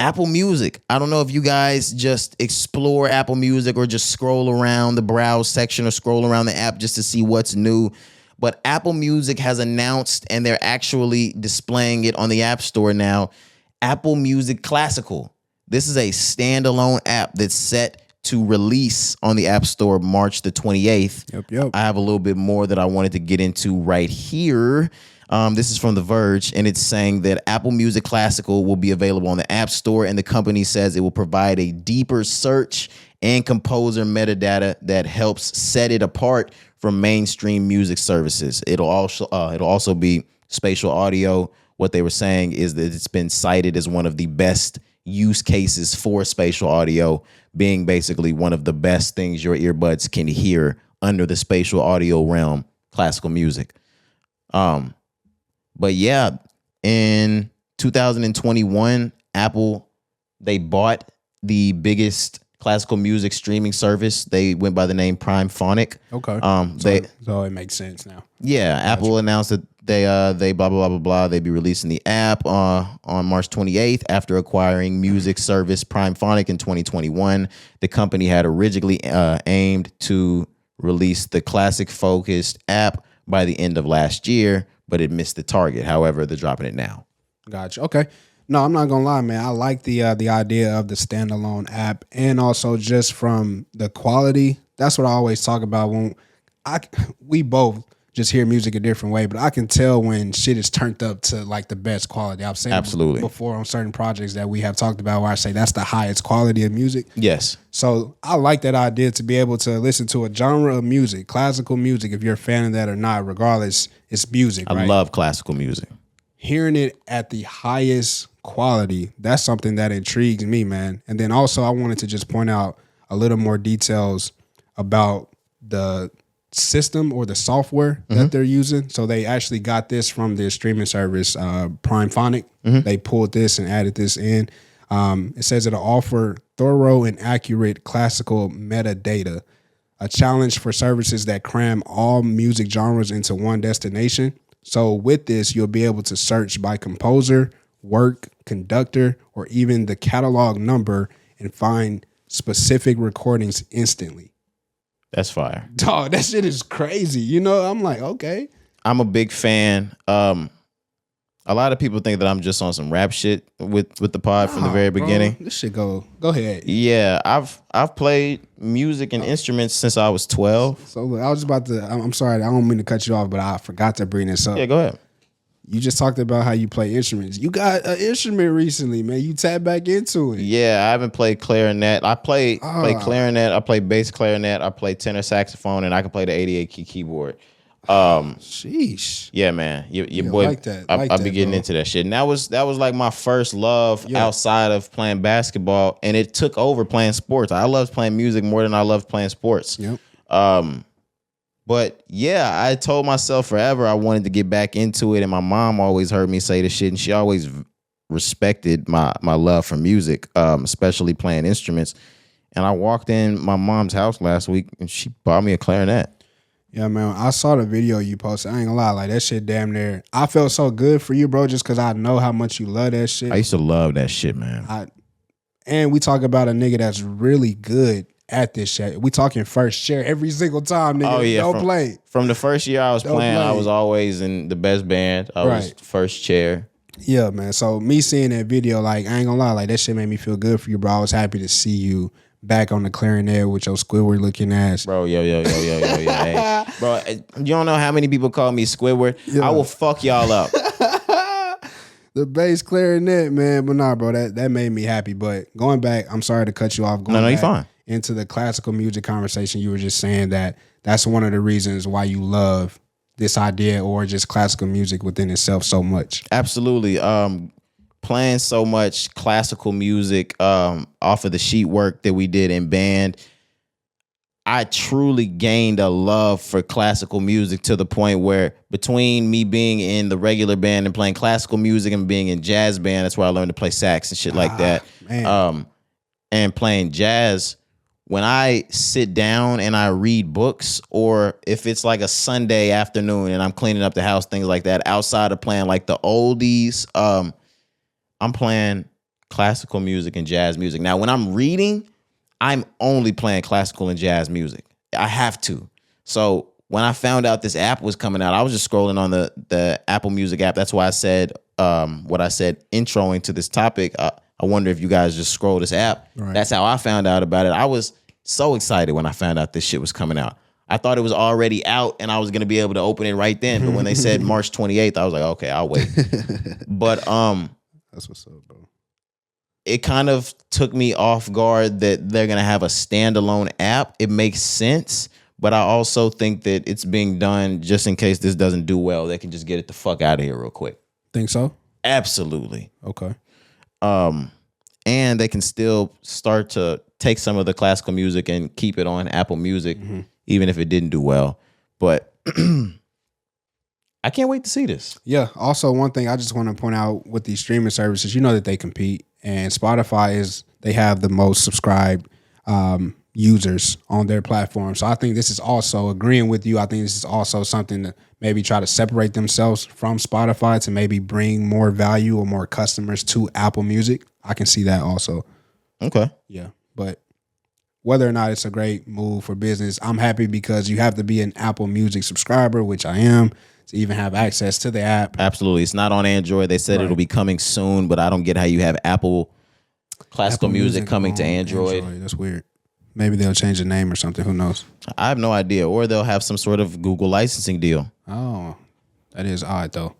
Apple Music. I don't know if you guys just explore Apple Music or just scroll around the browse section or scroll around the app just to see what's new. But Apple Music has announced, and they're actually displaying it on the App Store now, Apple Music Classical. This is a standalone app that's set to release on the App Store March the 28th. Yep. I have a little bit more that I wanted to get into right here. This is from The Verge, and it's saying that Apple Music Classical will be available on the App Store, and the company says it will provide a deeper search and composer metadata that helps set it apart from mainstream music services. It'll also be spatial audio. What they were saying is that it's been cited as one of the best use cases for spatial audio, being basically one of the best things your earbuds can hear under the spatial audio realm, classical music. But yeah, in 2021, Apple, they bought the biggest classical music streaming service. They went by the name Prime Phonic. Okay. So it makes sense now. Yeah, Apple announced that they blah blah blah blah blah. They'd be releasing the app on March 28th after acquiring music service Prime Phonic in 2021. The company had originally aimed to release the classic focused app by the end of last year, but it missed the target. However, they're dropping it now. Gotcha. Okay. No, I'm not gonna lie, man. I like the idea of the standalone app, and also just from the quality. That's what I always talk about when we both just hear music a different way, but I can tell when shit is turned up to like the best quality. I've said absolutely before on certain projects that we have talked about where I say that's the highest quality of music. Yes. So I like that idea to be able to listen to a genre of music, classical music, if you're a fan of that or not, regardless, it's music. I love classical music. Hearing it at the highest quality, that's something that intrigues me, man. And then also I wanted to just point out a little more details about the system or the software that they're using. So they actually got this from their streaming service, Prime Phonic. They pulled this and added this in. It says it'll offer thorough and accurate classical metadata, a challenge for services that cram all music genres into one destination. So with this, you'll be able to search by composer, work, conductor, or even the catalog number and find specific recordings instantly. That's fire. Dog, that shit is crazy. You know, I'm like, okay. I'm a big fan. A lot of people think that I'm just on some rap shit with the pod from the very beginning. This shit go ahead. Yeah, I've played music and instruments since I was 12. So look, I was about to, I'm sorry, I don't mean to cut you off, but I forgot to bring this up. Yeah, go ahead. You just talked about how you play instruments. You got an instrument recently, man. You tap back into it. Yeah, I haven't played clarinet. I play clarinet. I play bass clarinet. I play tenor saxophone, and I can play the 88 key keyboard. Sheesh. Yeah, man. Your boy. Like that. I'll be getting into that shit. And that was like my first love outside of playing basketball, and it took over playing sports. I loved playing music more than I loved playing sports. Yep. But yeah, I told myself forever I wanted to get back into it, and my mom always heard me say this shit, and she always respected my love for music, especially playing instruments. And I walked in my mom's house last week, and she bought me a clarinet. Yeah, man. I saw the video you posted. I ain't gonna lie, like that shit damn near. I felt so good for you, bro, just because I know how much you love that shit. I used to love that shit, man. And we talk about a nigga that's really good at this shit. We talking first chair every single time, nigga. Oh, yeah. Don't play. From the first year I was playing, I was always in the best band. I was first chair. Yeah, man. So me seeing that video, like, I ain't gonna lie, like that shit made me feel good for you, bro. I was happy to see you back on the clarinet with your Squidward looking ass. Bro, yo. Hey, bro, you don't know how many people call me Squidward. Yeah. I will fuck y'all up. The bass clarinet, man. But nah, bro, that made me happy. But going back, I'm sorry to cut you off. No, you're fine. Into the classical music conversation, you were just saying that that's one of the reasons why you love this idea or just classical music within itself so much. Absolutely. Playing so much classical music off of the sheet work that we did in band, I truly gained a love for classical music to the point where between me being in the regular band and playing classical music and being in jazz band, that's where I learned to play sax and shit like that. Man. And playing jazz, when I sit down and I read books, or if it's like a Sunday afternoon and I'm cleaning up the house, things like that, outside of playing like the oldies, I'm playing classical music and jazz music. Now, when I'm reading, I'm only playing classical and jazz music. I have to. So when I found out this app was coming out, I was just scrolling on the Apple Music app. That's why I said what I said introing to this topic. I wonder if you guys just scroll this app. Right. That's how I found out about it. I was so excited when I found out this shit was coming out. I thought it was already out and I was gonna be able to open it right then. But when they said March 28th, I was like, okay, I'll wait. But That's what's up, bro. it kind of took me off guard that they're gonna have a standalone app. It makes sense, but I also think that it's being done just in case this doesn't do well. They can just get it the fuck out of here real quick. Think so? Absolutely. Okay. And they can still start to take some of the classical music and keep it on Apple Music, even if it didn't do well. But I can't wait to see this. Yeah. Also, one thing I just want to point out with these streaming services, you know that they compete, and Spotify they have the most subscribed users on their platform. So I think this is also agreeing with you. I think this is also something to maybe try to separate themselves from Spotify to maybe bring more value or more customers to Apple Music. I can see that also. Okay. Yeah. But whether or not it's a great move for business, I'm happy because you have to be an Apple Music subscriber, which I am, to even have access to the app. Absolutely. It's not on Android. They said it'll be coming soon, but I don't get how you have Apple classical music coming to Android. That's weird. Maybe they'll change the name or something. Who knows? I have no idea. Or they'll have some sort of Google licensing deal. Oh, that is odd though.